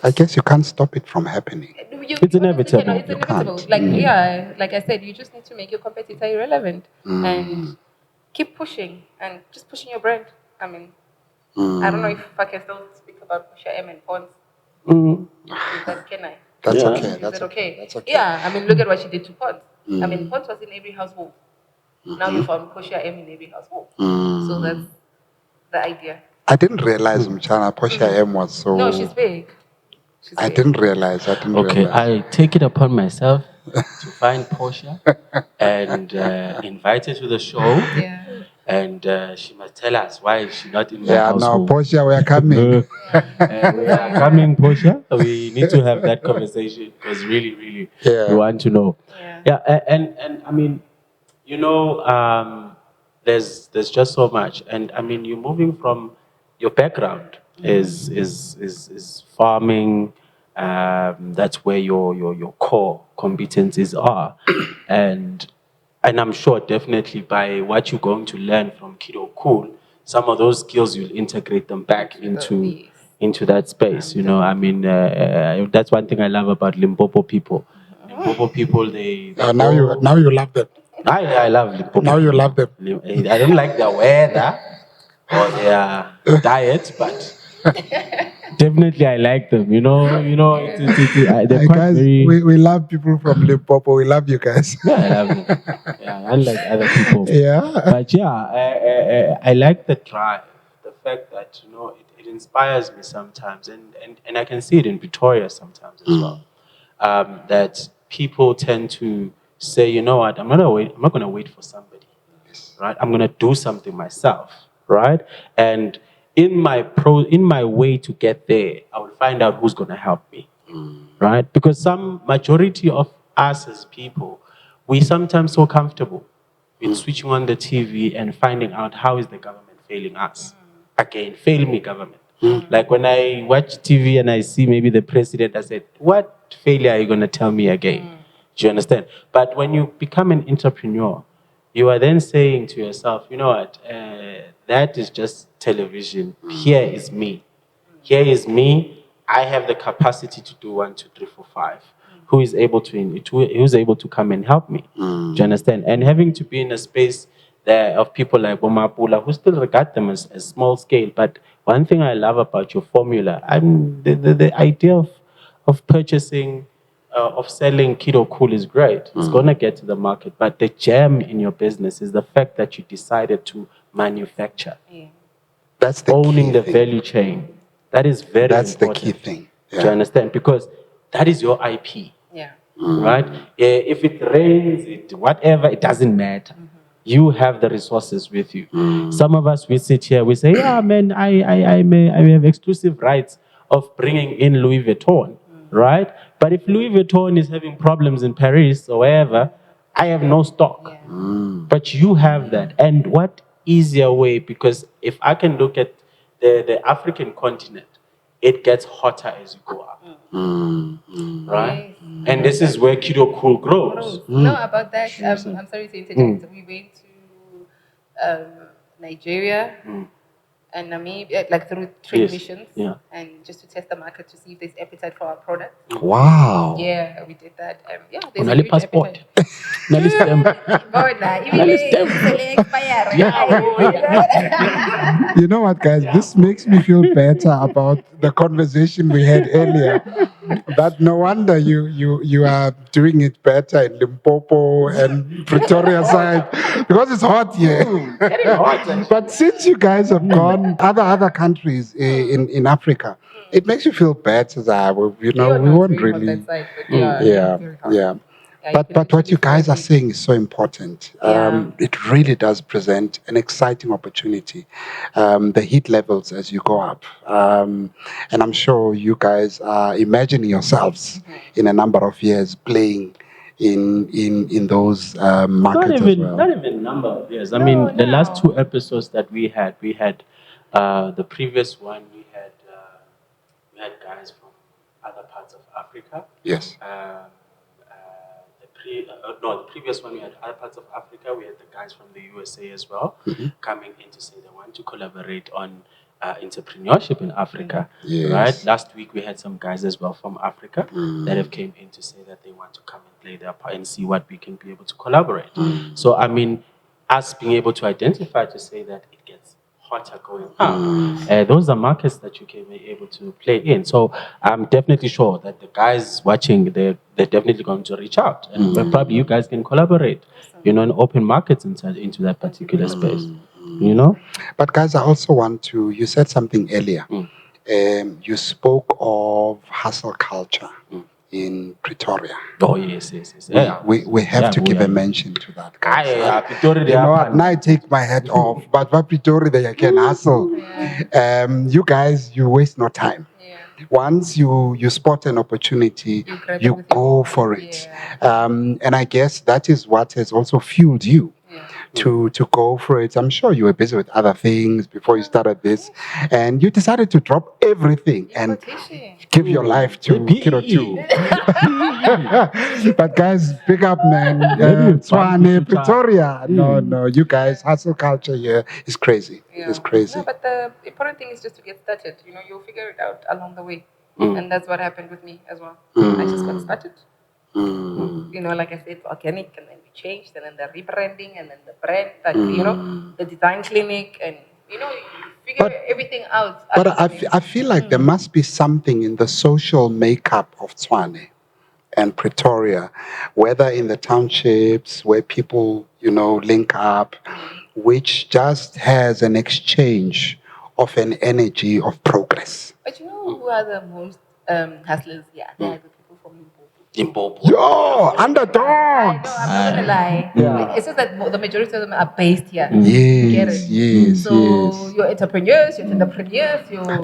I guess you can't stop it from happening.
It's inevitable.
It's inevitable.
can't.
Like, yeah, like I said, you just need to make your competitor irrelevant and keep pushing and just pushing your brand. I mean, I don't know if I can still speak about Pusha M and Pons. Is that, can I?
That's
Yeah.
okay.
Is
That's
that okay?
That's okay.
Yeah, I mean, look at what she did to Pons. I mean, Pons was in every household. Now you found Pusha M in every household. So that's the idea.
I didn't realize Mchana Posha M was so.
No, she's big.
I didn't realize.
Okay, I take it upon myself to find Portia and invite her to the show.
Yeah.
And she must tell us why she's not in my
Yeah, no,
household.
Posha, we are coming.
We are coming, Portia. We need to have that conversation because really, really, we want to know.
Yeah.
And I mean, you know, there's just so much, and I mean, you're moving from your background is farming. That's where your core competencies are, and I'm sure definitely by what you're going to learn from Kiddo Cool, some of those skills you'll integrate them back into that space. You know, I mean, that's one thing I love about Limpopo people. Limpopo people, they
Now you love them.
I love Limpopo.
Now you love them.
I don't like their weather or their diet, but definitely I like them. You know, they're quite
Guys,
very.
we love people from Limpopo. We love you guys.
Yeah, I love them. Yeah, unlike other people.
Yeah.
But yeah, I like the drive, the fact that you know it inspires me sometimes, and I can see it in Pretoria sometimes as well. That people tend to say, you know what, I'm not going to wait for somebody, right? I'm going to do something myself, right? And in my way to get there, I will find out who's going to help me, right? Because some majority of us as people, we sometimes so comfortable in switching on the TV and finding out how is the government failing us. Again, fail me government. Like when I watch TV and I see maybe the president, I said, what failure are you going to tell me again? Do you understand? But when you become an entrepreneur, you are then saying to yourself, you know what, that is just television. Here is me. Here is me I have the capacity to do 1, 2, 3, 4, 5. Who is able to come and help me? Do you understand? And having to be in a space there of people like Mapula who still regard them as small scale. But one thing I love about your formula, the idea of purchasing, of selling Kiddo Cool is great. It's gonna get to the market, but the gem in your business is the fact that you decided to manufacture.
Yeah.
That's the
Owning
key
the
thing.
value chain. That is very
That's
important.
the key thing.
Do you understand? Because that is your IP.
Yeah.
Right? If it rains, whatever, it doesn't matter. You have the resources with you. Some of us, we sit here, we say, yeah, man, I have exclusive rights of bringing in Louis Vuitton, right? But if Louis Vuitton is having problems in Paris or wherever, I have no stock.
Yeah.
But you have that. And what easier way? Because if I can look at the African continent, it gets hotter as you go up. Right?
Yes.
And this is where Kiddo Cool grows.
No, about that, I'm sorry to interject. We went to Nigeria and Namibia, like through trade
Yes.
missions,
Yeah.
and just to test the market to see if there's appetite for our product.
Wow.
Yeah, we did that. Yeah, there's a
Unali
huge
passport.
appetite.
Unali stamp.
Bona, even they expire.
You know what, guys? This makes me feel better about the conversation we had earlier. That no wonder you are doing it better in Limpopo and Pretoria side because it's hot here. But since you guys have gone other countries in Africa, it makes you feel better that we won't really. Yeah. But what you guys are saying is so important. It really does present an exciting opportunity. The heat levels as you go up, and I'm sure you guys are imagining yourselves in a number of years playing in those markets as well.
Not even number of years. I mean, the last 2 episodes that we had the previous one we had guys from other parts of Africa.
Yes.
The previous one we had other parts of Africa. We had the guys from the USA as well coming in to say they want to collaborate on entrepreneurship in Africa.
Yes.
Right. Last week we had some guys as well from Africa that have came in to say that they want to come and play their part and see what we can be able to collaborate. So I mean, us being able to identify to say that it gets hotter going up. Those are markets that you can be able to play in. So I'm definitely sure that the guys watching, they're definitely going to reach out, and probably you guys can collaborate, and open markets into that particular space.
But guys, I also want to. You said something earlier. You spoke of hustle culture in Pretoria.
Oh yes. Yeah.
We have to give a mention to that, guys.
Pretoria,
You know what? Now I take my hat off. But for Pretoria, they can hustle. You guys, you waste no time. Once you spot an opportunity, you go for it. And I guess that is what has also fueled you to go for it. I'm sure you were busy with other things before you started this, and you decided to drop everything and give your life to Kiddo Cool. But guys, pick up, man. SMEs, Pretoria. No, you guys, hustle culture here is crazy. It's crazy.
No, but the important thing is just to get started. You'll figure it out along the way. And that's what happened with me as well. I just got started. Like I said, it's organic, and then we changed, and then the rebranding, and then the brand, the design clinic, and you figure everything out.
But I feel like there must be something in the social makeup of Tshwane and Pretoria, whether in the townships where people, link up, which just has an exchange of an energy of progress.
But who are the most hustlers? Yeah, they are the people from
Limpopo.
Yo, underdogs.
I'm not gonna lie. It's just that the majority of them are based here.
Yes.
So your entrepreneurs,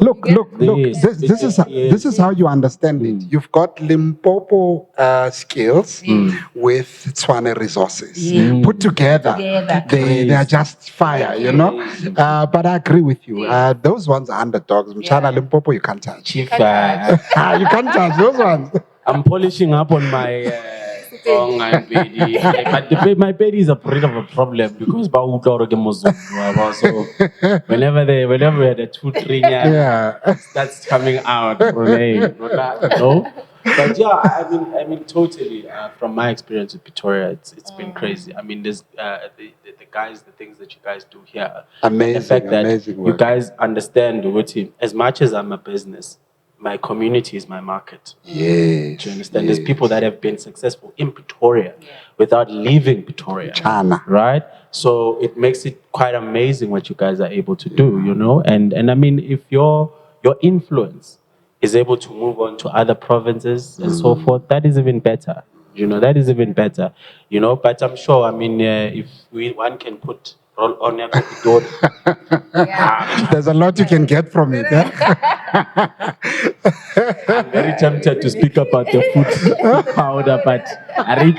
Look. This is how you understand it. You've got Limpopo skills with Tshwane resources put together. They are just fire, But I agree with you. Those ones are underdogs. Mchana Limpopo, you can't touch.
Chief,
You can't touch those ones.
I'm polishing up on my Oh, my baby. But my baby is a bit of a problem because so whenever we had a 2-3
Yeah.
starts coming out from me, no. But yeah, I mean, totally. From my experience with Pretoria, it's been crazy. I mean, there's the guys, the things that you guys do here,
Amazing,
the fact that
amazing
you
work.
guys understand the routine. As much as I'm a business, my community is my market.
Yes.
Do you understand? There's people that have been successful in Pretoria without leaving Pretoria,
Chana.
right? So it makes it quite amazing what you guys are able to do, you know. And I mean, if your influence is able to move on to other provinces and so forth, that is even better. You know, that is even better. You know, but I'm sure. I mean, if one can put roll on a
Yeah.
There's a lot you can get from it. Eh?
I'm very tempted to speak about the food powder, but I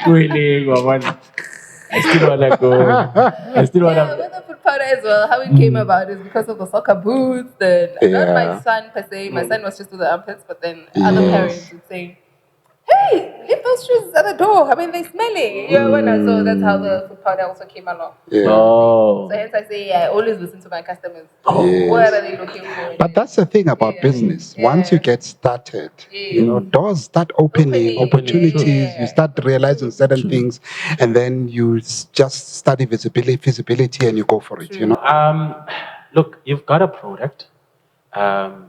still wanna go. I still
Yeah,
wanna.
with the food powder as well, how it came about is because of the soccer boots. Not my
Yeah.
son per se. My son was just with the armpits, but then other parents would say, "Hey, leave those shoes at the door. I mean, they smelly." Yeah, so that's how the food powder also came along.
Yeah.
Oh.
So hence I say, I always listen to my customers.
Yes.
What are they looking for?
But that's the thing about business. Once you get started, you know, doors start opening, opportunities. You start realizing certain things, and then you just study feasibility, and you go for it. You know.
Look, you've got a product,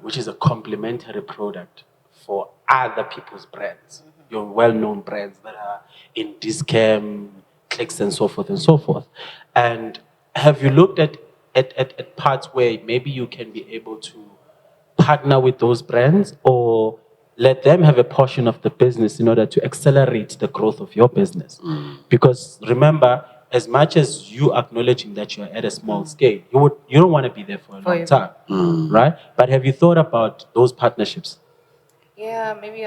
which is a complementary product for other people's brands, your well-known brands that are in Discam, Clicks, and so forth and so forth. And have you looked at parts where maybe you can be able to partner with those brands or let them have a portion of the business in order to accelerate the growth of your business? Because remember, as much as you acknowledging that you're at a small scale, you don't want to be there for a long time, right? But have you thought about those partnerships?
Yeah, maybe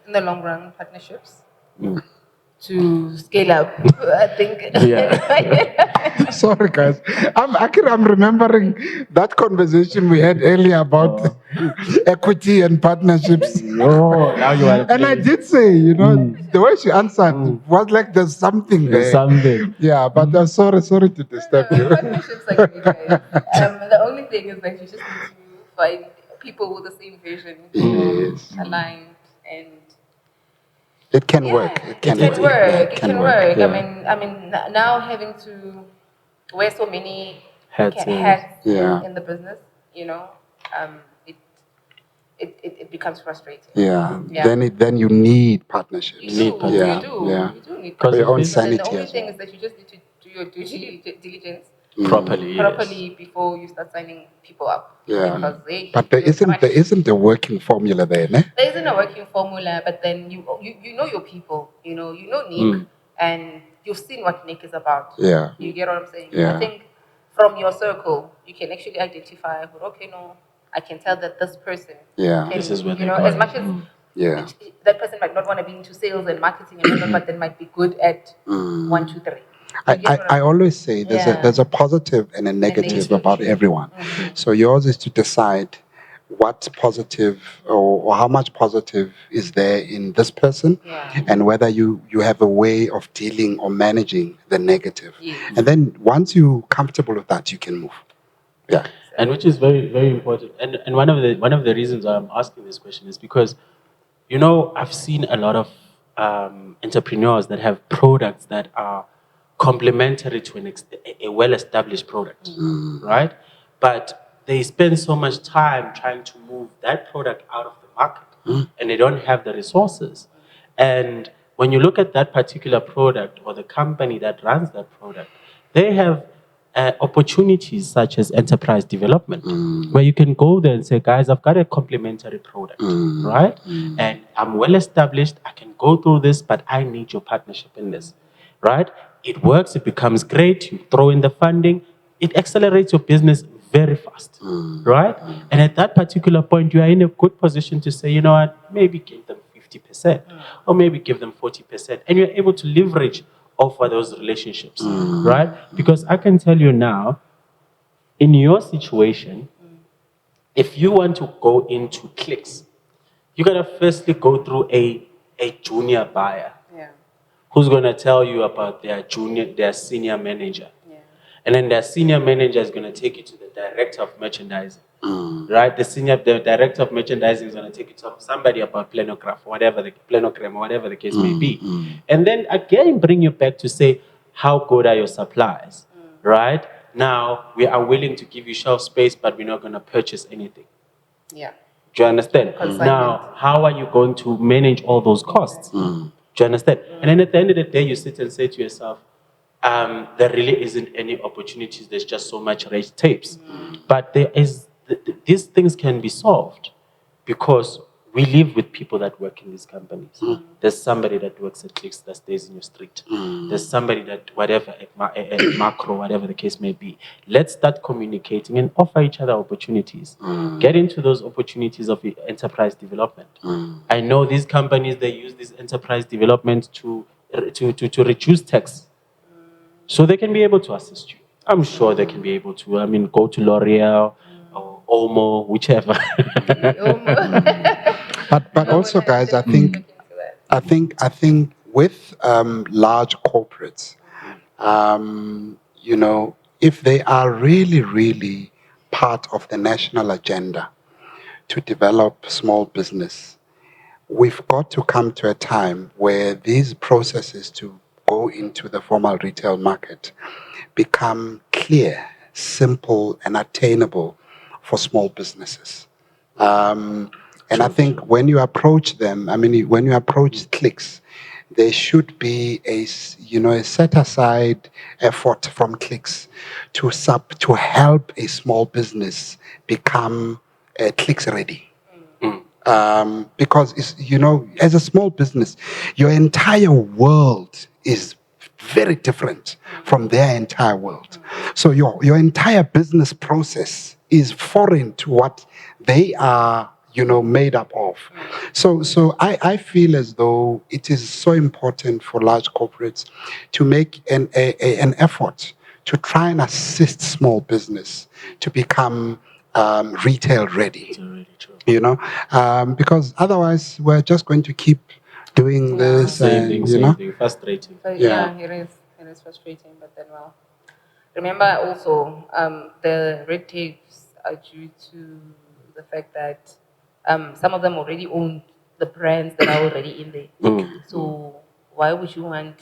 in the long run, partnerships to scale up. I think.
Yeah.
Sorry, guys. I'm remembering that conversation we had earlier about equity and partnerships.
No, now you are.
And I did say, you know, the way she answered was like there's something there.
There's something.
Yeah, but I'm sorry to disturb you.
Partnerships are great, guys. The only thing is that you just need to find people with the same vision,
Yes.
aligned, and
It can work. It can work. Yeah,
It can work.
Yeah.
I mean, now having to wear so many
Hats,
hats
Yeah.
in the business, you know, it, it becomes frustrating.
Yeah.
Yeah.
Then you need partnerships.
You do,
Yeah.
you do,
Yeah.
you do need
For your own
partnerships. And the
sanity
only
as
thing
well.
is that you just need to do your due diligence
properly.
before you start signing people up.
Yeah.
Because
But there isn't a working formula there, ne?
there isn't a working formula, but then you know your people, you know Nick, and you've seen what Nick is about.
Yeah.
You get what I'm saying?
Yeah.
I think from your circle, you can actually identify, okay, no, I can tell that this person,
Yeah.
can,
This is where
you
they're
know,
going.
as much as
Yeah.
that person might not want to be into sales and marketing and whatever, but then might be good at 1, 2, 3.
I always say there's a positive and a negative about everyone. So yours is to decide what's positive or how much positive is there in this person and whether you have a way of dealing or managing the negative. And then once you're comfortable with that, you can move. Yeah.
And which is very, very important. And one of the reasons why I'm asking this question is because, you know, I've seen a lot of entrepreneurs that have products that are complementary to a well-established product, right? But they spend so much time trying to move that product out of the market, and they don't have the resources. And when you look at that particular product or the company that runs that product, they have opportunities such as enterprise development, where you can go there and say, guys, I've got a complementary product, right? And I'm well established. I can go through this, but I need your partnership in this, right? It works. It becomes great. You throw in the funding. It accelerates your business very fast, right? And at that particular point, you are in a good position to say, you know what, maybe give them 50% or maybe give them 40%. And you're able to leverage over those relationships, right? Because I can tell you now, in your situation, if you want to go into clicks, you gotta firstly go through a junior buyer.
Yeah.
who's going to tell you about their senior manager.
Yeah.
And then their senior manager is going to take you to the director of merchandising. Right? The director of merchandising is going to take you to somebody about planogram, whatever the case may be. And then again, bring you back to say, how good are your supplies? Right? Now, we are willing to give you shelf space, but we're not going to purchase anything.
Yeah.
Do you understand?
Consignment.
Now, how are you going to manage all those costs? Do you understand? And then at the end of the day, you sit and say to yourself, there really isn't any opportunities. There's just so much red tapes. But there is these things can be solved because we live with people that work in these companies. There's somebody that works at Clicks that stays in your street. There's somebody that whatever at Macro, whatever the case may be. Let's start communicating and offer each other opportunities. Get into those opportunities of enterprise development. I know these companies, they use this enterprise development to reduce tax. So they can be able to assist you. I'm sure they can be able to. I mean, go to L'Oreal or Omo, whichever.
But also, guys, I think with large corporates, if they are really part of the national agenda to develop small business, we've got to come to a time where these processes to go into the formal retail market become clear, simple, and attainable for small businesses. And I think when you approach them, when you approach Clicks, there should be a set aside effort from Clicks to help a small business become Clicks ready. Because as a small business, your entire world is very different from their entire world. So your entire business process is foreign to what they are, made up of. So I feel as though it is so important for large corporates to make an effort to try and assist small business to become retail ready. Because otherwise we're just going to keep doing this
Same thing, frustrating.
Yeah, it is frustrating, but then remember also the red tapes are due to the fact that some of them already own the brands that are already in there. So why would you want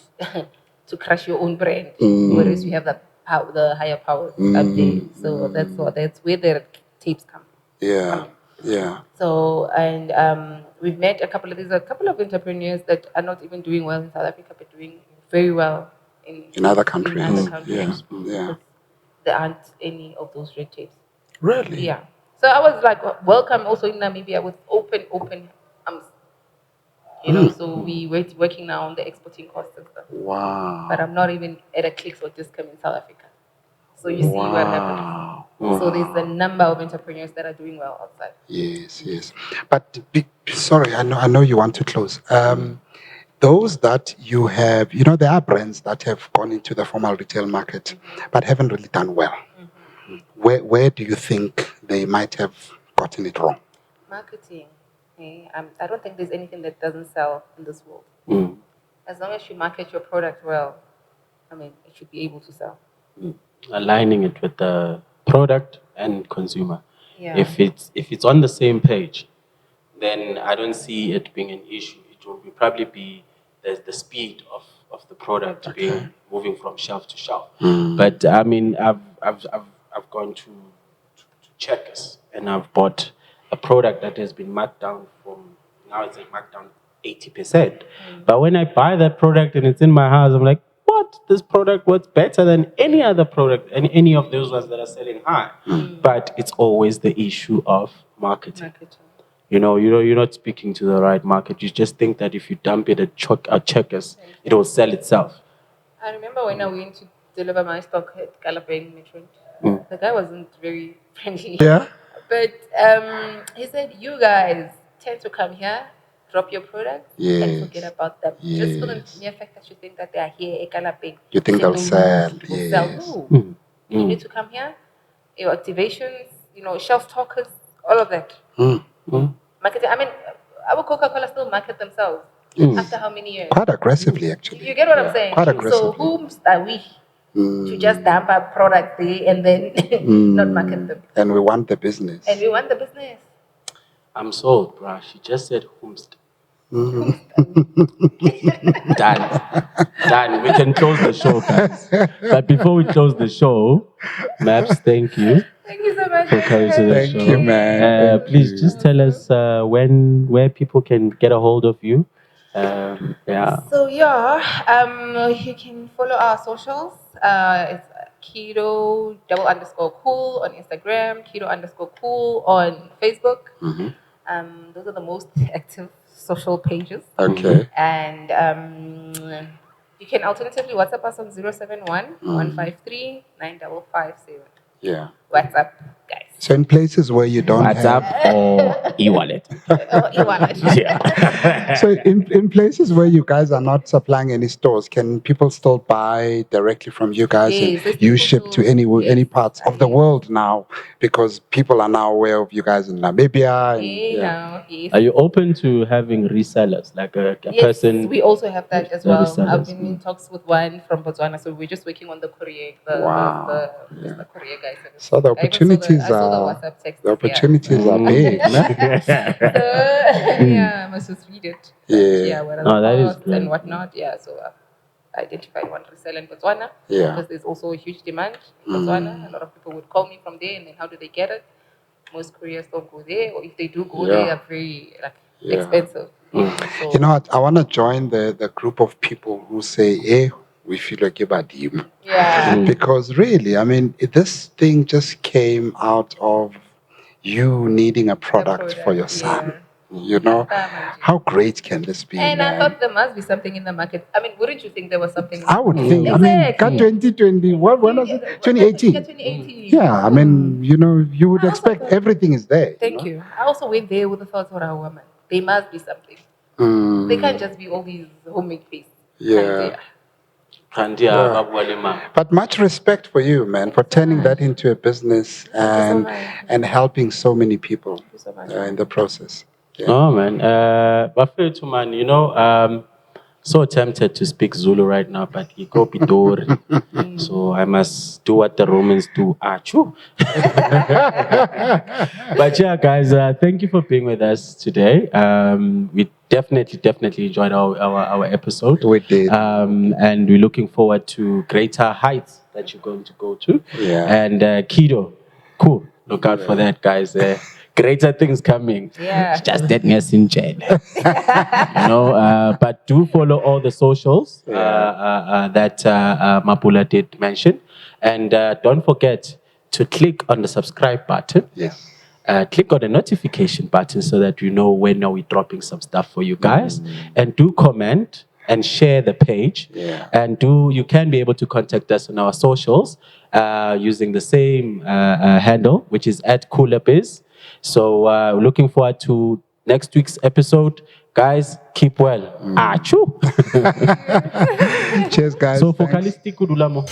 to crush your own brand, whereas you have the higher powers up there? So that's where the tapes come.
Yeah.
So, and we've met there's a couple of entrepreneurs that are not even doing well in South Africa, but doing very well in
other countries.
Because there aren't any of those red tapes.
Really?
Yeah. So I was like, welcome also in Namibia with open arms. So we were working now on the exporting costs and stuff.
Wow.
But I'm not even at a Clicks or Discount in South Africa. So you see what happens. So there's a number of entrepreneurs that are doing well outside.
Yes. But sorry, I know you want to close. Those that you have, there are brands that have gone into the formal retail market, but haven't really done well. Where do you think they might have gotten it wrong?
Marketing. I don't think there's anything that doesn't sell in this world. As long as you market your product well, it should be able to sell.
Aligning it with the product and consumer.
Yeah.
If it's on the same page, then I don't see it being an issue. It will probably be the speed of the product moving from shelf to shelf. But I've gone to Checkers and I've bought a product that has been marked down now it's marked down 80%. But when I buy that product and it's in my house, I'm like, what? This product was better than any other product and any of those ones that are selling high. But it's always the issue of marketing. You're not speaking to the right market. You just think that if you dump it at Checkers, it will sell itself.
I remember when I went to deliver my stock at Kalapeng Metro, the guy wasn't very friendly.
Yeah.
But he said, you guys tend to come here, drop your products, and forget about them. Just for the mere fact that you think that they are here at Kalapeng.
You think they'll sell.
No. You need to come here, your activations, shelf talkers, all of that. Marketing. Our Coca-Cola still market themselves. After how many years?
Quite aggressively, actually.
You get what I'm saying?
Quite
So
aggressively.
whom are we to just dump our product there and then not market them?
And we want the business.
And we want the business.
I'm sold, bruh. She just said whomst. Done. We can close the show, guys. But before we close the show, Maps, thank you.
Thank you so much
for coming to the
Thank
show.
you, man. Thank
Please
you.
just tell us where people can get a hold of you. Yeah.
So you can follow our socials. It's Kiddo _cool on Instagram, Kiddo _cool on Facebook. Those are the most active social pages.
Okay.
And you can alternatively WhatsApp us on 071-153-9557.
Yeah.
WhatsApp, guys.
So in places where you don't
WhatsApp or e-wallet. Yeah.
So in places where you guys are not supplying any stores, can people still buy directly from you guys?
Yes,
And you ship to any parts of the world now, because people are now aware of you guys in Namibia. And,
Yes.
Are you open to having resellers, like a
Yes,
person?
we also have that as
the
well.
resellers,
I've been in talks with one from Botswana, so we're just working on the courier. The courier guys.
So the opportunities
I saw the
are
WhatsApp text.
the opportunities are big.
Yeah, I must just read it.
Yeah.
What are
Oh, that
the
is
costs
great.
and whatnot. Yeah, so I identified one reseller in Botswana.
Yeah.
Because there's also a huge demand in Botswana. A lot of people would call me from there, and then how do they get it? Most couriers don't go there, or if they do go, they are very expensive. So,
You know what? I want to join the group of people who say, we feel like a team.
yeah.
Because really, I mean, this thing just came out of you needing a product for your son. You know, how great can this be?
And
man?
I thought there must be something in the market. I mean, wouldn't you think there was something?
I would think. I mean, got 2020. When was it? 2018.
2018.
Yeah, I mean, you know, you would expect everything is there.
Thank you. I also went there with the thought for a woman. There must be something. They can't just be all these homemade things.
Yeah. But much respect for you, man, for turning that into a business and helping so many people in the process. Yeah.
Oh man, Buffalo man, you know, so tempted to speak Zulu right now, but he go Pitori. So I must do what the Romans do. Achoo. But yeah, guys, thank you for being with us today. We definitely enjoyed our episode.
We did.
And we're looking forward to greater heights that you're going to go to.
Yeah.
And Kiddo Cool. Look out for that, guys. Greater things coming.
Yeah.
It's just that us in jail. You know, but do follow all the socials that Mapula did mention. And don't forget to click on the subscribe button.
Yes.
Click on the notification button so that you know when are we dropping some stuff for you guys. And do comment and share the page.
Yeah.
And you can be able to contact us on our socials using the same handle, which is @CoolerBiz. So looking forward to next week's episode. Guys, keep well. Achoo.
Cheers, guys.
So
Thanks.
focalistic kudulamo.